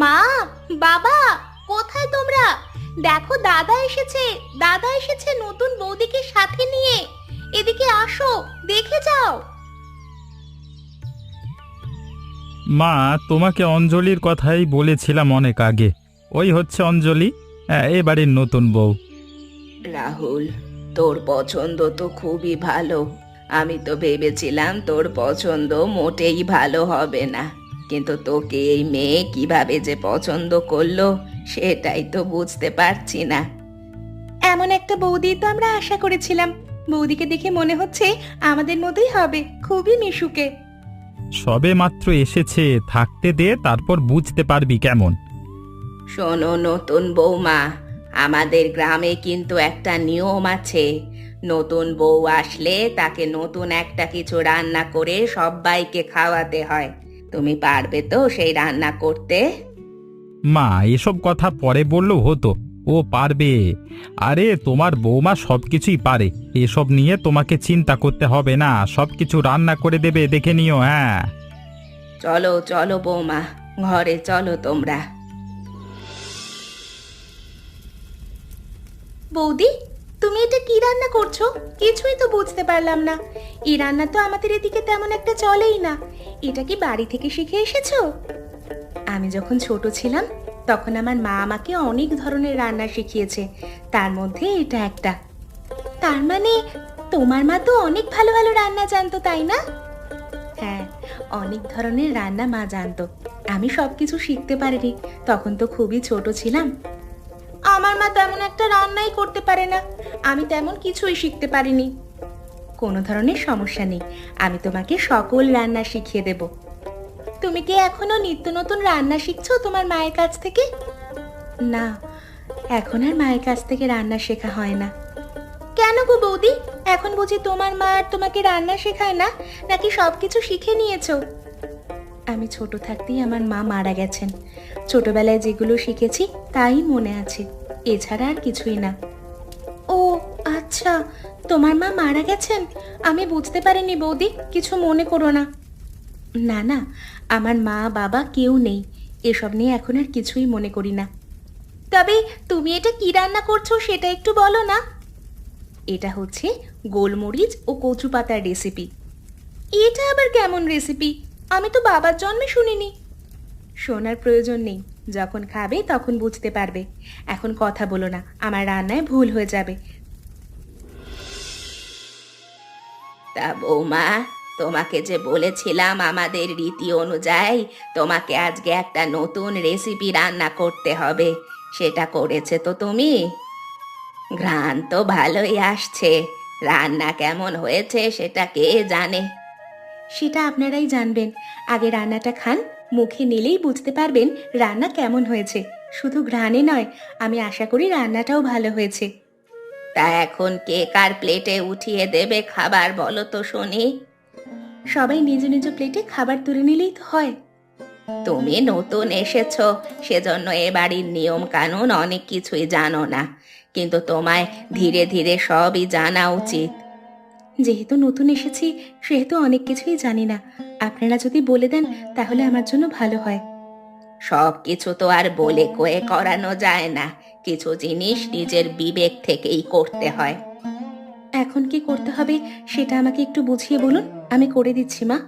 মা, বাবা, কোথায় তোমরা? দেখো দাদা এসেছে, দাদা এসেছে নতুন বৌদিকে সাথে নিয়ে। এদিকে আসো, দেখে যাও। মা, তোমাকে অঞ্জলির কথাই বলেছিলাম অনেক আগে। ওই হচ্ছে অঞ্জলি, এ বাড়ির নতুন বউ। রাহুল, তোর পছন্দ তো খুবই ভালো। আমি তো ভেবেছিলাম তোর পছন্দ মোটেই ভালো হবে না, কিন্তু তোকে এই মেয়ে কিভাবে যে পছন্দ করলো সেটাই তো বুঝতে পারছি না। এমন একটা বৌদি তো আমরা আশা করেছিলাম। বৌদিকে দেখে মনে হচ্ছে আমাদের মতোই হবে, খুবই মিশুকে। সবে মাত্র এসেছে, থাকতে দে, তারপর বুঝতে পারবি কেমন। শোনো নতুন বৌমা, আমাদের গ্রামে কিন্তু একটা নিয়ম আছে। নতুন বউ আসলে তাকে নতুন একটা কিছু রান্না করে সবাইকে খাওয়াতে হয়। তুমি পারবে তো সেই রান্না করতে? মা, এসব কথা পরে বললেও হতো, ও পারবে। আরে তোমার বৌমা সবকিছুই পারে, এসব নিয়ে তোমাকে চিন্তা করতে হবে না, সবকিছু রান্না করে দেবে, দেখে নিও। হ্যাঁ, চলো চলো বৌমা, ঘরে চলো তোমরা। বৌদি, তুমি এটা কি রান্না করছো? কিছুই তো বুঝতে পারলাম না। এই রান্না তো আমাদের এদিকে তেমন একটা চলেই না। এটা কি বাড়ি থেকে শিখে এসেছো? আমি যখন ছোট ছিলাম তখন আমার মা আমাকে অনেক ধরনের রান্না শিখিয়েছে, তার মধ্যে এটা একটা। তার মানে তোমার মা তো অনেক ভালো ভালো রান্না জানতো, তাই না? হ্যাঁ, অনেক ধরনের রান্না মা জানতো। আমি সবকিছু শিখতে পারিনি, তখন তো খুবই ছোট ছিলাম। আমার মা তেমন একটা রান্নাই করতে পারে না, আমি তেমন কিছুই শিখতে পারিনি। কোনো ধরনের সমস্যা নেই, আমি তোমাকে সকল রান্না শিখিয়ে দেব। তুমি কি এখনো নিত্য নতুন রান্না শিখছো তোমার মায়ের কাছ থেকে? না, এখন আর মায়ের কাছ থেকে রান্না শেখা হয় না। কেন গো বৌদি, এখন বুঝি তোমার মা আর তোমাকে রান্না শেখায় না, নাকি সবকিছু শিখে নিয়েছো? আমি ছোট থাকতেই আমার মা মারা গেছেন। ছোটবেলায় যেগুলো শিখেছি তাই মনে আছে, এছাড়া আর কিছুই না। ও আচ্ছা, তোমার মা মারা গেছেন? আমি বুঝতে পারিনি বৌদি, কিছু মনে করো না। না না, আমার মা বাবা কেউ নেই, এসব নিয়ে এখন আর কিছুই মনে করি না। তবে তুমি এটা কি রান্না করছো সেটা একটু বলো না। এটা হচ্ছে গোলমরিচ ও কচু পাতার রেসিপি। এটা আবার কেমন রেসিপি? আমি তো বাবার জন্মে শুনিনি। শোনার প্রয়োজন নেই, যখন খাবে তখন বুঝতে পারবে। এখন কথা বলো না, আমার রান্নায় ভুল হয়ে যাবে। তা বৌমা, তোমাকে যে বলেছিলাম আমাদের রীতি অনুযায়ী তোমাকে আজকে একটা নতুন রেসিপি রান্না করতে হবে, সেটা করেছে তো তুমি? ঘ্রাণ তো ভালোই আসছে, রান্না কেমন হয়েছে সেটা কে জানে। সেটা আপনারাই জানবেন। আগে রান্নাটা খান, মুখে নিলেই বুঝতে পারবেন রান্না কেমন হয়েছে। শুধু ঘ্রাণে নয়, আমি আশা করি রান্নাটাও ভালো হয়েছে। তা এখন কে কার প্লেটে উঠিয়ে দেবে খাবার বলো তো শুনি। সবাই নিজ নিজ প্লেটে খাবার তুলে নিলেই তো হয়। তুমি নতুন এসেছো, সেজন্য এ বাড়ির নিয়ম কানুন অনেক কিছুই জানো না, কিন্তু তোমায় ধীরে ধীরে সবই জানা উচিত। যেহেতু নতুন এসেছি সেহেতু অনেক কিছুই জানি না, আপনারা যদি বলে দেন তাহলে আমার জন্য ভালো হয়। সব কিছু তো আর বলে কয়ে করানো যায় না, কিছু জিনিস নিজের বিবেক থেকেই করতে হয়। এখন কি করতে হবে সেটা আমাকে একটু বুঝিয়ে বলুন, আমি করে দিচ্ছি মা।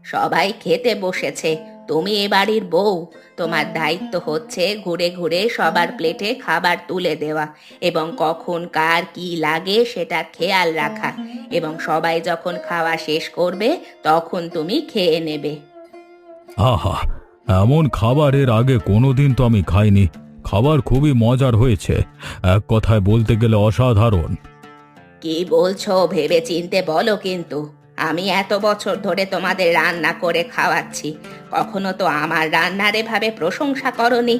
সবাই খেতে বসেছে, তুমি এ বাড়ির বউ, তোমার দায়িত্ব হচ্ছে ঘুরে ঘুরে সবার প্লেটে খাবার তুলে দেওয়া এবং কখন কার কি লাগে সেটা খেয়াল রাখা, এবং সবাই যখন খাওয়া শেষ করবে তখন তুমি খেয়ে নেবে। আহা, এমন খাবার এর আগে কোনোদিন তো আমি খাইনি। খাবার খুবই মজার হয়েছে, এক কথায় বলতে গেলে অসাধারণ। কি বলছো ভেবে চিনতে বলো, কিন্তু আমি এত বছর ধরে তোমাদের রান্না করে খাওয়াচ্ছি, কখনো তো আমার রান্নার এভাবে প্রশংসা করনি।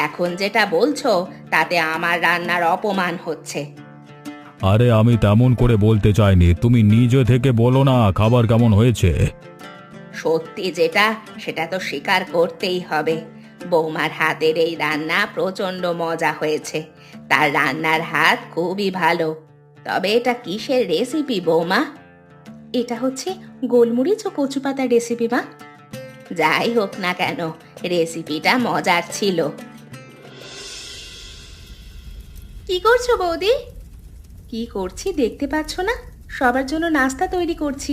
এখন যেটা বলছো তাতে আমার রান্নার অপমান হচ্ছে। আরে আমি তেমন করে বলতে চাইনি, তুমি নিজে থেকে বলো না খাবার কেমন হয়েছে। সত্যি যেটা সেটা তো স্বীকার করতেই হবে, বৌমার হাতের এই রান্না প্রচন্ড মজা হয়েছে। তার রান্নার হাত খুবই ভালো। তবে এটা কিসের রেসিপি বৌমা? এটা হচ্ছে গোলমরিচ ও কচু পাতার রেসিপি মা। যাই হোক না কেন, রেসিপিটা মজার ছিল। কি করছো বৌদি? কি করছি দেখতে পাচ্ছ না? সবার জন্য নাস্তা তৈরি করছি।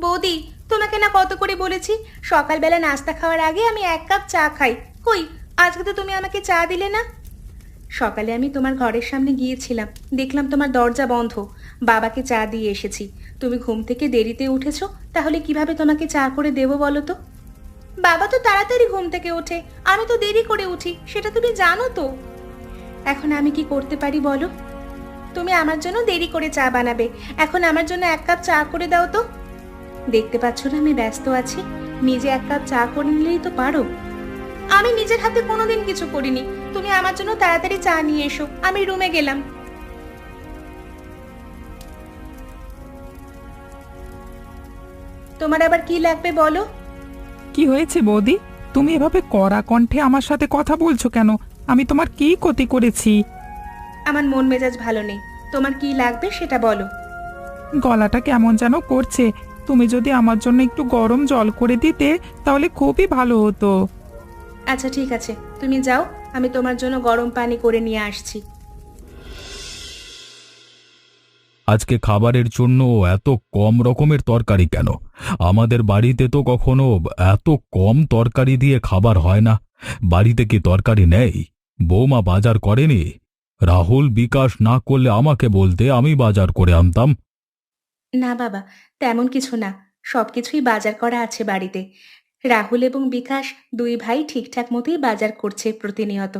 বৌদি, তোমাকে না কত করে বলেছি সকালবেলা নাস্তা খাওয়ার আগে আমি 1 কাপ চা খাই। কই, আজকে তো তুমি আমাকে চা দিলে না। সকালে আমি তোমার ঘরের সামনে গিয়েছিলাম, দেখলাম তোমার দরজা বন্ধ। বাবাকে চা দিয়ে এসেছি। তুমি ঘুম থেকে দেরিতে উঠেছো, তাহলে কিভাবে তোমাকে চা করে দেবো বলো তো? বাবা তো তাড়াতাড়ি ঘুম থেকে ওঠে, আমি তো দেরি করে উঠি, সেটা তুমি জানো তো। এখন আমি কি করতে পারি বলো? তুমি আমার জন্য দেরি করে চা বানাবে, এখন আমার জন্য 1 কাপ চা করে দাও তো। দেখতে পাচ্ছ না আমি ব্যস্ত আছি, নিজে 1 কাপ চা করে নিলেই তো পারো। আমি নিজের হাতে কোনোদিন কিছু করিনি, তুমি আমার জন্য তাড়াতাড়ি চা নিয়ে এসো, আমি রুমে গেলাম। তোমার আবার কি লাগবে বলো? কি হয়েছে বৌদি? তুমি এভাবে কড়া কণ্ঠে আমার সাথে কথা বলছো কেন? আমি তোমার কি ক্ষতি করেছি? আমার মন মেজাজ ভালো নেই, তোমার কি লাগবে সেটা বলো। গলাটা কেমন যেন করছে, তুমি যদি আমার জন্য একটু গরম জল করে দিতে তাহলে খুবই ভালো হতো। আচ্ছা ঠিক আছে, তুমি যাও, আমি তোমার জন্য গরম পানি করে নিয়ে আসছি। আজকে খাবারের জন্য এত কম রকমের তরকারি কেন? আমাদের বাড়িতে তো কখনো এত কম তরকারি দিয়ে খাবার হয় না। বাড়িতে কি তরকারি নেই? বৌমা বাজার করেনি? রাহুল বিকাশ না করলে আমাকে বলতে, আমি বাজার করে আনতাম। না বাবা, তেমন কিছু না, সবকিছুই বাজার করা আছে বাড়িতে। রাহুল এবং বিকাশ 2 ভাই ঠিকঠাক মতোই বাজার করছে প্রতিনিয়ত।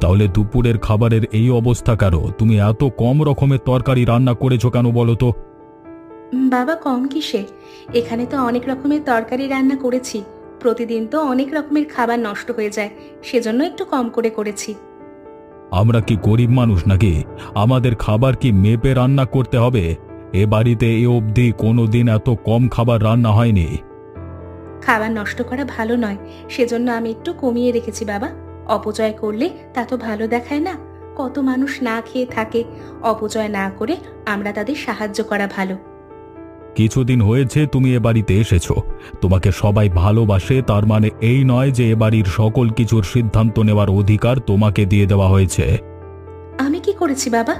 তাহলে দুপুরের খাবারের এই অবস্থা কেন? তুমি এত কম রকমের তরকারি রান্না করেছো কেন বলো তো? বাবা, কম কিসে? এখানে তো অনেক রকমের তরকারি রান্না করেছি, প্রতিদিন তো অনেক রকমের খাবার নষ্ট হয়ে যায়, সেজন্য একটু কম করে করেছি। আমরা কি গরিব মানুষ নাকি? আমাদের খাবার কি মেপে রান্না করতে হবে? এ বাড়িতে এ অবধি কোনোদিন এত কম খাবার রান্না হয়নি। খাবার নষ্ট করা ভালো নয়, সেজন্য আমি একটু কমিয়ে রেখেছি বাবা। অপচয় করলে তা তো ভালো দেখায় না। কত মানুষ না খেয়ে থাকে, অপচয় না করে আমরা তাদের সাহায্য করা ভালো। কিছুদিন হয়েছে তুমি এ বাড়িতে এসেছো, তোমাকে সবাই ভালোবাসে, তার মানে এই নয় যে এ বাড়ির সকল কিছুর সিদ্ধান্ত নেওয়ার অধিকার তোমাকে দিয়ে দেওয়া হয়েছে। আমি কি করেছি বাবা?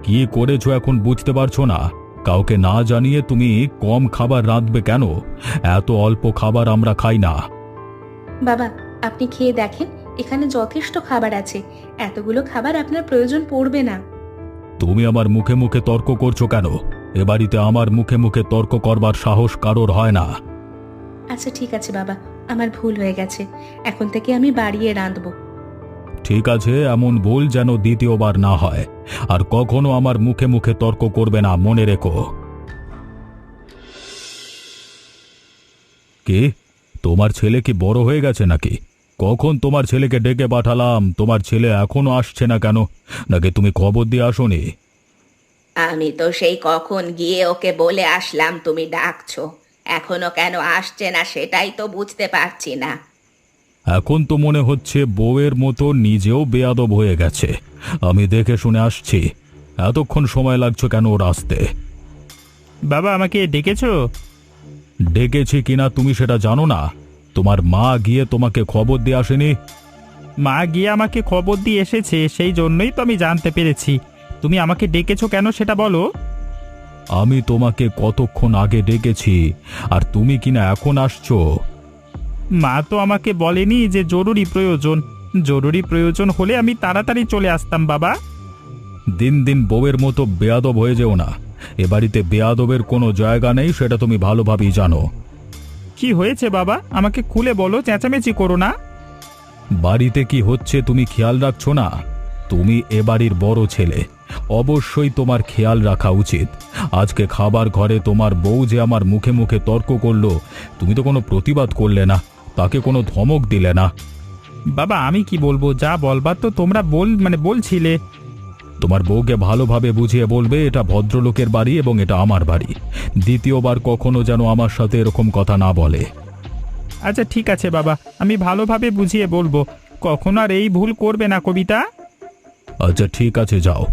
কি করেছো এখন বুঝতে পারছো না? কাউকে না জানিয়ে তুমি কম খাবার রাঁধবে কেন? এত অল্প খাবার আমরা খাই না। বাবা, আপনি খেয়ে দেখেন, এখানে যথেষ্ট খাবার আছে, এতগুলো খাবার আপনার প্রয়োজন পড়বে না। তুমি আমার মুখে মুখে তর্ক করছো কেন? এ বাড়িতে আমার মুখে মুখে তর্ক করবার সাহস কারোর হয় না। আচ্ছা ঠিক আছে বাবা, আমার ভুল হয়ে গেছে, এখন থেকে আমি বাড়িয়ে রাঁধবো। ঠিক আছে, এমন ভুল যেন দ্বিতীয়বার না হয়, আর কখনো আমার মুখে মুখে তর্ক করবে না, মনে রেখো। কি, তোমার ছেলে কি বড় হয়ে গেছে নাকি? কখন তোমার ছেলেকে ডেকে পাঠালাম, তোমার ছেলে এখনো আসছে না কেন? নাকি তুমি খবর দিয়ে আসোনি? আমি তো সেই কখন গিয়ে ওকে বলে আসলাম তুমি ডাকছো, এখনো কেন আসছে না সেটাই তো বুঝতে পারছি না। এখন তো মনে হচ্ছে বউয়ের মতো নিজেও বেয়াদব হয়ে গেছে। আমি দেখে শুনে আসছি, এতক্ষণ সময় লাগছে কেন ওর আসতে? বাবা, আমাকে ডেকেছো? ডেকেছি কিনা তুমি সেটা জানো না? তোমার মা গিয়ে তোমাকে খবর দিয়ে আসেনি? মা গিয়ে আমাকে খবর দিয়ে এসেছে, সেই জন্যই তো আমি জানতে পেরেছি। তুমি আমাকে ডেকেছো কেন সেটা বলো। আমি তোমাকে কতক্ষণ আগে ডেকেছি, আর তুমি কিনা এখন আসছো? মা তো আমাকে বলেনি যে জরুরি প্রয়োজন। জরুরি প্রয়োজন হলে আমি তাড়াতাড়ি চলে আসতাম বাবা। দিন দিন বউয়ের মতো বেয়াদব হয়ে যেও না। এ বাড়িতে বেয়াদবের কোনো জায়গা নেই, সেটা তুমি ভালোভাবেই জানো। কি হয়েছে বাবা, আমাকে খুলে বলো, চেঁচামেচি করো না। বাড়িতে কি হচ্ছে তুমি খেয়াল রাখছো না? তুমি এ বাড়ির বড় ছেলে, অবশ্যই তোমার খেয়াল রাখা উচিত। আজকে খাবার ঘরে তোমার বউ যে আমার মুখে মুখে তর্ক করলো, তুমি তো কোনো প্রতিবাদ করলে না, তাকে কোনো ধমক দিলে না। বাবা, আমি কি বলবো? যা বলবার তো তোমরা বলছিলে। তোমার বউকে ভালোভাবে বুঝিয়ে বলবে এটা ভদ্রলোকের বাড়ি এবং এটা আমার বাড়ি। দ্বিতীয়বার কখনো যেন আমার সাথে এরকম কথা না বলে। আচ্ছা ঠিক আছে বাবা, আমি ভালোভাবে বুঝিয়ে বলবো, কখনো আর এই ভুল করবে না কবিতা। আচ্ছা ঠিক আছে, যাও।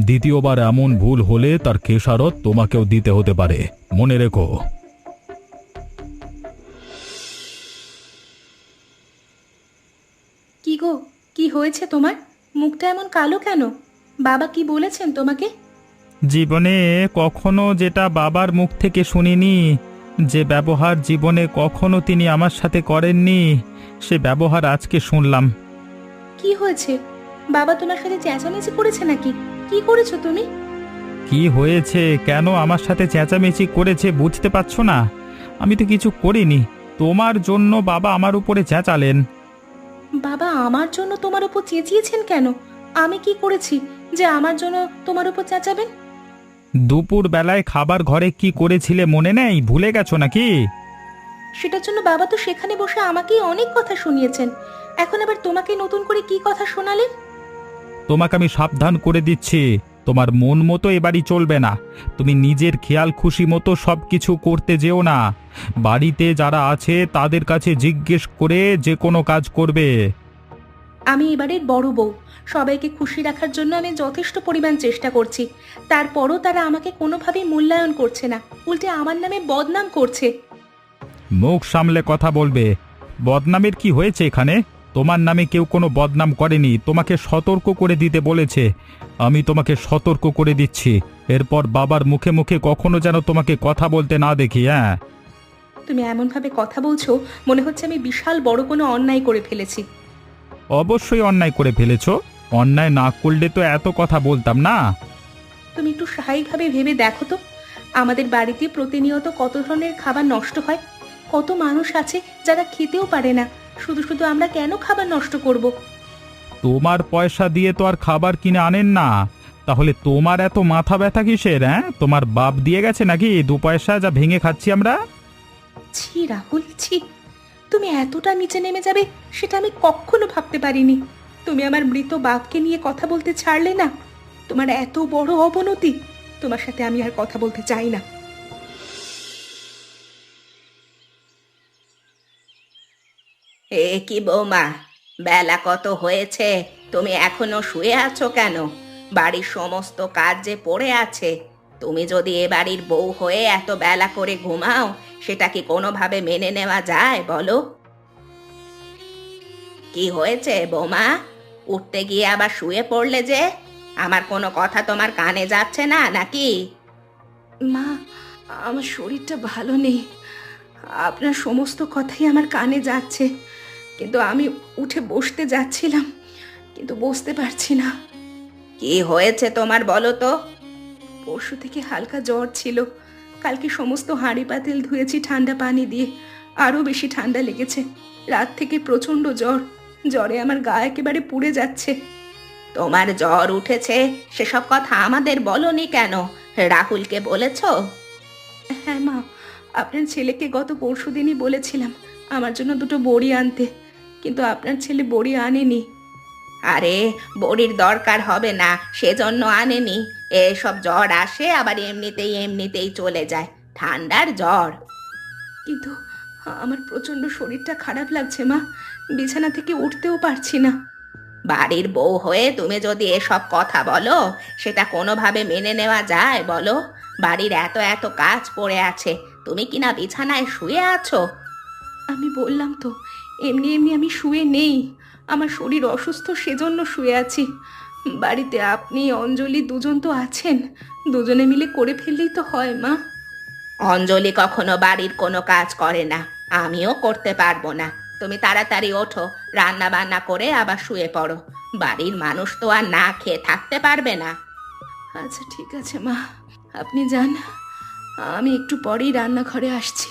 দ্বিতীয়বার এমন ভুল হলে তার খেসারত তোমাকেও দিতে হতে পারে, মনে রেখো। কি হয়েছে তোমার? মুখটা এমন কালো কেন? বাবা কি বলেছেন তোমাকে? জীবনে কখনো যেটা বাবার মুখ থেকে শুনিনি, যে ব্যবহার জীবনে কখনো তিনি আমার সাথে করেননি, সে ব্যবহার আজকে শুনলাম। কি হয়েছে? বাবা তোমার সাথে চেঁচামেচি করেছে নাকি? কি করেছো তুমি? কি হয়েছে, কেন আমার সাথে চেঁচামেচি করেছে বুঝতে পারছো না? আমি তো কিছু করিনি। তোমার জন্য বাবা আমার উপরে চেঁচালেন। বাবা আমার জন্য তোমার উপর চেঁচিয়েছেন কেন? আমি কি করেছি যে আমার জন্য তোমার উপর চেঁচাবেন? দুপুর বেলায় খাবার ঘরে কি করেছিলে মনে নেই? ভুলে গেছো নাকি? সেটার জন্য বাবা তো সেখানে বসে আমাকেই অনেক কথা শুনিয়েছেন। এখন আবার তোমাকে নতুন করে কি কথা শোনালেন? তোমাকে আমি সাবধান করে দিচ্ছি, তোমার মন মতো এবারই চলবে না। তুমি নিজের খেয়াল খুশি মতো সব কিছু করতে যেও না। বাড়িতে যারা আছে তাদের কাছে জিজ্ঞেস করে যে কোনো কাজ করবে। আমি এবারের বড় বউ, সবাইকে খুশি রাখার জন্য আমি যথেষ্ট পরিমাণ চেষ্টা করছি। তারপরও তারা আমাকে কোনোভাবেই মূল্যায়ন করছে না, উল্টে আমার নামে বদনাম করছে। মুখ সামলে কথা বলবে। বদনামের কি হয়েছে এখানে? তোমার নামে কেউ কোনো বদনাম করেনি, তোমাকে সতর্ক করে দিতে বলেছে। আমি তোমাকে সতর্ক করে দিচ্ছি, এরপর বাবার মুখে মুখে কখনো যেন তোমাকে কথা বলতে না দেখি। হ্যাঁ, তুমি এমনভাবে কথা বলছো, মনে হচ্ছে আমি বিশাল বড় কোনো অন্যায় করে ফেলেছি। অবশ্যই অন্যায় করে ফেলেছো। অন্যায় না করলে তো এত কথা বলতাম না। তুমি একটু স্বাভাবিকভাবে ভেবে দেখো তো, আমাদের বাড়িতে প্রতিনিয়ত কত ধরনের খাবার নষ্ট হয়। কত মানুষ আছে যারা খেতেও পারে না, শুধু শুধু আমরা কেন খাবার নষ্ট করব? তোমার পয়সা দিয়ে তো আর খাবার কিনে আনেন না, তাহলে তোমার এত মাথা ব্যথা কিসের? হ্যাঁ, তোমার বাপ দিয়ে গেছে নাকি 2 পয়সা যা ভেঙে খাচ্ছি আমরা? ছি রাহুল, ছি! তুমি এতটা নিচে নেমে যাবে সেটা আমি কখনো ভাবতে পারিনি। তুমি আমার মৃত বাপকে নিয়ে কথা বলতে ছাড়লে না। তোমার এত বড় অবনতি! তোমার সাথে আমি আর কথা বলতে চাই না। এ কি বৌমা, বেলা কত হয়েছে, তুমি এখনো শুয়ে আছো কেন? বাড়ির সমস্ত কাজ যে পড়ে আছে। তুমি যদি এ বাড়ির বউ হয়ে এত বেলা করে ঘুমাও, সেটা কি কোনোভাবে মেনে নেওয়া যায় বলো? কি হয়েছে বৌমা? উঠতে গিয়ে আবার শুয়ে পড়লে যে? আমার কোনো কথা তোমার কানে যাচ্ছে না নাকি? মা, আমার শরীরটা ভালো নেই। আপনার সমস্ত কথাই আমার কানে যাচ্ছে, কিন্তু আমি উঠে বসতে যাচ্ছিলাম, কিন্তু বসতে পারছি না। কি হয়েছে তোমার বলো তো? পরশু থেকে হালকা জ্বর ছিল। কালকে সমস্ত হাঁড়ি পাতিল ধুয়েছি ঠান্ডা পানি দিয়ে, আরও বেশি ঠান্ডা লেগেছে। রাত থেকে প্রচণ্ড জ্বর, জ্বরে আমার গা একেবারে পুড়ে যাচ্ছে। তোমার জ্বর উঠেছে সেসব কথা আমাদের বলনি কেন? রাহুলকে বলেছো? হ্যাঁ মা, আপনার ছেলেকে গত পরশুদিনই বলেছিলাম আমার জন্য 2টো বড়ি আনতে, কিন্তু আপনার ছেলে বড়ি আনেনি। আরে, বড়ির দরকার হবে না, সেজন্য আনেনি। এসব জ্বর আসে আবার এমনিতেই এমনিতেই চলে যায়, ঠান্ডার জ্বর। কিন্তু আমার প্রচণ্ড শরীরটা খারাপ লাগছে মা, বিছানা থেকে উঠতেও পারছি না। বাড়ির বউ হয়ে তুমি যদি এসব কথা বলো, সেটা কোনোভাবে মেনে নেওয়া যায় বলো? বাড়ির এত এত কাজ পড়ে আছে, তুমি কিনা বিছানায় শুয়ে আছো। আমি বললাম তো, এমনি এমনি আমি শুয়ে নেই। আমার শরীর অসুস্থ, সেজন্য শুয়ে আছি। বাড়িতে আপনি অঞ্জলি দুজন তো আছেন, দুজনে মিলে করে ফেললেই তো হয় মা। অঞ্জলি কখনো বাড়ির কোনো কাজ করে না, আমিও করতে পারবো না। তুমি তাড়াতাড়ি ওঠো, রান্না বান্না করে আবার শুয়ে পড়ো। বাড়ির মানুষ তো আর না খেয়ে থাকতে পারবে না। আচ্ছা ঠিক আছে মা, আপনি যান, আমি একটু পরেই রান্নাঘরে আসছি।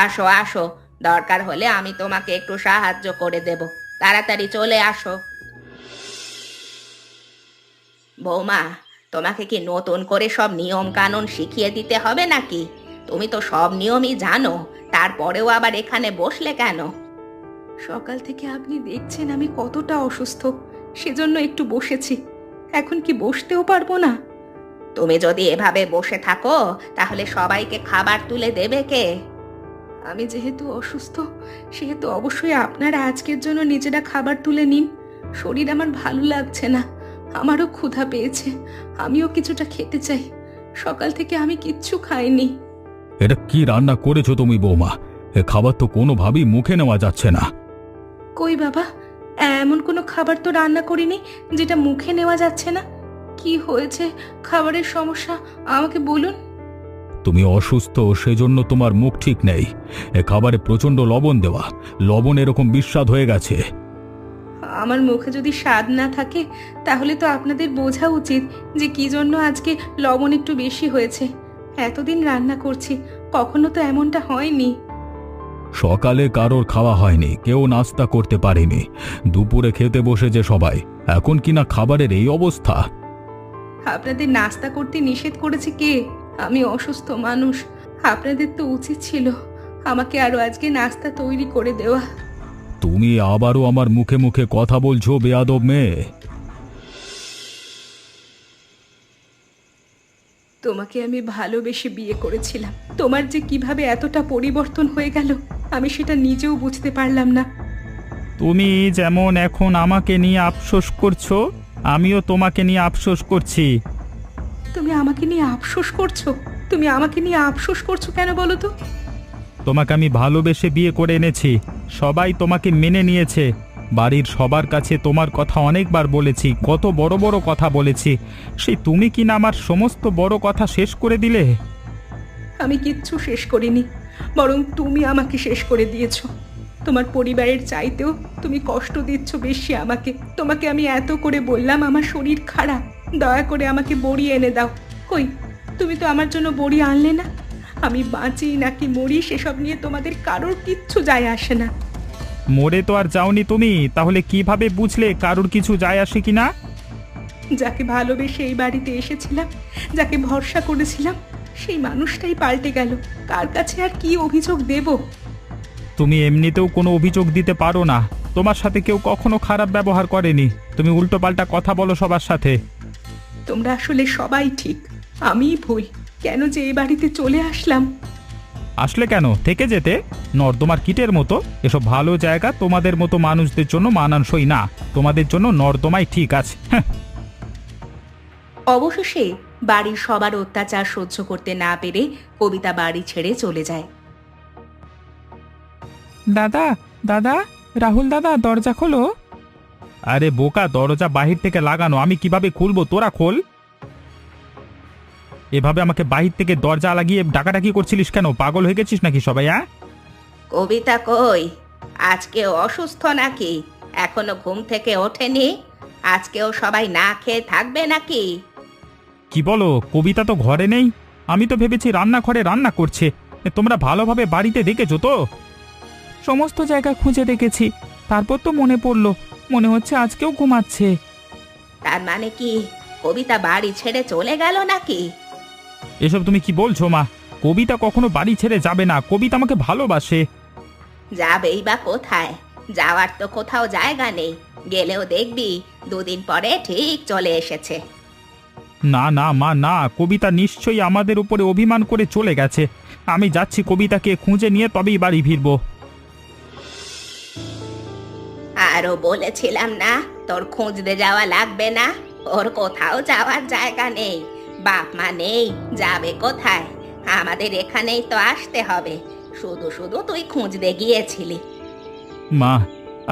আসো আসো, দরকার হলে আমি তোমাকে একটু সাহায্য করে দেব। তাড়াতাড়ি চলে আসো। বৌমা, তোমাকে কি নতুন করে সব নিয়ম কানুন শিখিয়ে দিতে হবে নাকি? তুমি তো সব নিয়মই জানো, তারপরেও আবার এখানে বসলে কেন? সকাল থেকে আপনি দেখছেন আমি কতটা অসুস্থ, সেজন্য একটু বসেছি। এখন কি বসতেও পারবো না? তুমি যদি এভাবে বসে থাকো, তাহলে সবাইকে খাবার তুলে দেবে কে? আমি যেহেতু অসুস্থ, সেহেতু অবশ্যই আপনারা আজকের জন্য নিজেরা খাবার তুলে নিন। শরীর আমার ভালো লাগছে না, আমারও ক্ষুধা পেয়েছে, আমিও কিছুটা খেতে চাই। সকাল থেকে আমি কিচ্ছু খাইনি। এটা কি রান্না করেছো তুমি বৌমা? এ খাবার তো কোনোভাবেই মুখে নেওয়া যাচ্ছে না। কই বাবা, এমন কোনো খাবার তো রান্না করিনি যেটা মুখে নেওয়া যাচ্ছে না। কি হয়েছে? খাবারের সমস্যা, আমাকে বলুন। তুমি অসুস্থ, সেজন্য তোমার মুখ ঠিক নেই। এ খাবারে প্রচণ্ড লবণ দেওয়া, লবণ এরকম বিস্বাদ হয়ে গেছে। আমার মুখে যদি স্বাদ না থাকে তাহলে তো আপনাদের বোঝা উচিত যে কি জন্য আজকে লবণ একটু বেশি হয়েছে। এতদিন রান্না করছি, কখনো তো এমনটা হয়নি। সকালে কারোর খাওয়া হয়নি, কেউ নাস্তা করতে পারেনি, দুপুরে খেতে বসেছে সবাই, এখন কিনা খাবারের এই অবস্থা। আপনাদের নাস্তা করতে নিষেধ করেছে কে? আমি অসুস্থ মানুষ, আপনাদের তো উচিত ছিল আমাকে আরো আজকে নাস্তা তৈরি করে দেওয়া। তুমি আবারও আমার মুখে মুখে কথা বলছো, বেয়াদব মেয়ে। তোমাকে আমি ভালোবেসে বিয়ে করেছিলাম, তোমার যে কিভাবে এতটা পরিবর্তন হয়ে গেল আমি সেটা নিজেও বুঝতে পারলাম না। তুমি যেমন এখন আমাকে নিয়ে আফসোস করছো, আমিও তোমাকে নিয়ে আফসোস করছি। তুমি আমাকে নিয়ে আফসোস করছো? তুমি আমাকে নিয়ে আফসোস করছো কেন বলো তো? তোমাকে আমি ভালোবেসে বিয়ে করে এনেছি, সবাই তোমাকে মেনে নিয়েছে, বাড়ির সবার কাছে তোমার কথা অনেকবার বলেছি, কত বড় বড় কথা বলেছি, সেই তুমি কি না আমার সমস্ত বড় কথা শেষ করে দিলে? আমি কিচ্ছু শেষ করিনি, বরং তুমি আমাকে শেষ করে দিয়েছো। তোমার পরিবারের চাইতেও তুমি কষ্ট দিচ্ছ বেশি আমাকে। তোমাকে আমি এত করে বললাম আমার শরীর খারাপ, দয়া করে আমাকে বড়ি এনে দাও। কই, তুমি তো আমার জন্য বড়ি আনলে না। আমি বাঁচি নাকি মরি সেসব নিয়ে তোমাদের কারোর কিচ্ছু যায় আসে না। মরে তো আর যাওনি তুমি, তাহলে কিভাবে বুঝলে কারোর কিছু যায় আসে কিনা? যাকে ভালোবেসে এই বাড়িতে এসেছিলাম, যাকে ভরসা করেছিলাম, সেই মানুষটাই পাল্টে গেল। কার কাছে আর কি অভিযোগ দেব? তুমি এমনিতেও কোনো অভিযোগ দিতে পারো না, তোমার সাথে কেউ কখনো খারাপ ব্যবহার করেনি, তুমি উল্টোপাল্টা কথা বলো সবার সাথে। তোমরা আসলে সবাই ঠিক, আমিই ভুল। কেন যে এই বাড়িতে চলে আসলাম? আসলে কেন, থেকে যেতে। নর্দমার কীটের মতো এসব ভালো জায়গা তোমাদের মতো মানুষদের জন্য মানানসই না, তোমাদের জন্য নর্দমাই ঠিক আছে। অবশেষে বাড়ির সবার অত্যাচার সহ্য করতে না পেরে কবিতা বাড়ি ছেড়ে চলে যায়। দাদা, দাদা, রাহুল দাদা, দরজা খোলো। আরে বোকা, দরজা বাহির থেকে লাগানো, আমি কিভাবে খুলবো? তোরা খোল। এভাবে আমাকে বাহির থেকে দরজা লাগিয়ে ডাকাডাকি করছিলিস কেন? পাগল হয়ে গেছিস নাকি সবাই? হ্যাঁ, কবিতা কই? আজকে অসুস্থ নাকি? এখনো ঘুম থেকে ওঠেনি? আজকেও সবাই না খেয়ে থাকবে নাকি? কি বলো? কবিতা তো ঘরে নেই, আমি তো ভেবেছি রান্নাঘরে রান্না করছে। তোমরা ভালোভাবে বাড়িতে দেখেছো তো? সমস্ত জায়গা খুঁজে দেখেছি, তারপর তো মনে পড়লো, মনে হচ্ছে আজকেও ঘুমাচ্ছে। তার মানে কি কবিতা বাড়ি ছেড়ে চলে গেল নাকি? এসব তুমি কি বলছো মা? কবিতা কখনো বাড়ি ছেড়ে যাবে না, কবিতা আমাকে ভালোবাসে। যাবেই বা কোথায়? যাওয়ার তো কোথাও জায়গা নেই, গেলেও দেখবি দুদিন পরে ঠিক চলে এসেছে। না না মা, না, কবিতা নিশ্চয়ই আমাদের উপরে অভিমান করে চলে গেছে। আমি যাচ্ছি কবিতাকে খুঁজে নিয়ে তবেই বাড়ি ফিরবো। আরো বলেছিলাম না তোর খুঁজতে যাওয়া লাগবে না, ওর কোথাও যাওয়ার জায়গা নেই, বাপ মা নেই, যাবে কোথায়? আমাদের এখানেই তো আসতে হবে, শুধু শুধু তুই খুঁজতে গিয়েছিলি। মা,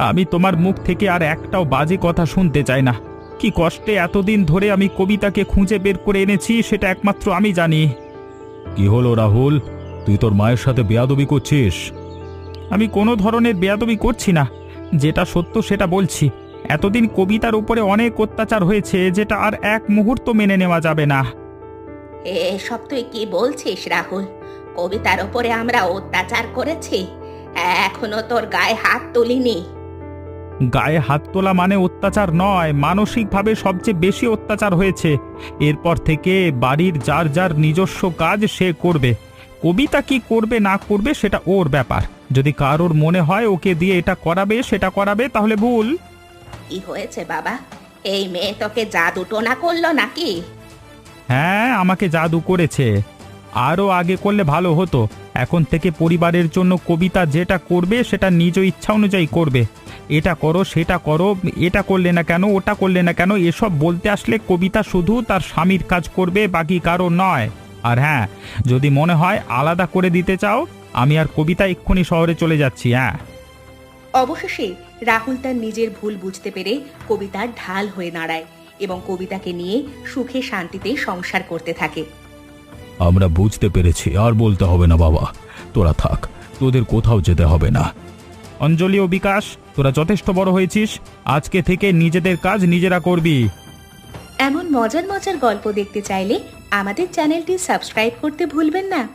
আমি তোমার মুখ থেকে আর একটাও বাজে কথা শুনতে চাই না। কি কষ্টে এতদিন ধরে আমি কবিতাকে খুঁজে বের করে এনেছি সেটা একমাত্র আমি জানি। কি হলো রাহুল, তুই তোর মায়ের সাথে বেয়াদবি করছিস? আমি কোনো ধরনের বেয়াদবি করছি না, যেটা সত্য সেটা বলছি। এতদিন কবিতার উপরে অনেক অত্যাচার হয়েছে, যেটা আর এক মুহূর্ত মেনে নেওয়া যাবে না। এসব তুই কি বলছিস রাহুল? কবিতার ওপরে আমরা অত্যাচার করেছি, এখনো তোর গায়ে হাত তুলিনি। গায়ে হাত তোলা মানে অত্যাচার নয়, মানসিকভাবে সবচেয়ে বেশি অত্যাচার হয়েছে। এরপর থেকে বাড়ির যার যার নিজস্ব কাজ সে করবে, কবিতা কি করবে না করবে সেটা ওর ব্যাপার। যদি কারোর মনে হয় ওকে দিয়ে এটা করাবে সেটা করাবে, তাহলে ভুল। কি হয়েছে বাবা? এই মেয়ে তোকে জাদু টোনা করলো নাকি? হ্যাঁ, আমাকে জাদু করেছে। আরও আগে করলে ভালো হতো। এখন থেকে পরিবারের জন্য কবিতা যেটা করবে সেটা নিজ ইচ্ছা অনুযায়ী করবে। এটা করো, সেটা করো, এটা করলে না কেন, ওটা করলে না কেন, এসব বলতে আসলে কবিতা শুধু তার স্বামীর কাজ করবে, বাকি কারো নয়। আর হ্যাঁ, যদি মনে হয় আলাদা করে দিতে চাও, আমি আর কবিতা এক্ষুনি শহরে চলে যাচ্ছি। হ্যাঁ। অবশেষে রাহুল তার নিজের ভুল বুঝতে পেরে কবিতার ঢাল হয়ে দাঁড়ায় এবং কবিতাকে নিয়ে সুখে শান্তিতে সংসার করতে থাকে। আমরা বুঝতে পেরেছি, আর বলতে হবে না বাবা, তোরা থাক, তোদের কোথাও যেতে হবে না। অঞ্জলি ও বিকাশ, তোরা যথেষ্ট বড় হয়েছিস, আজকে থেকে নিজেদের কাজ নিজেরা করবি। এমন মজার মজার গল্প দেখতে চাইলে আমাদের চ্যানেলটি সাবস্ক্রাইব করতে ভুলবেন না।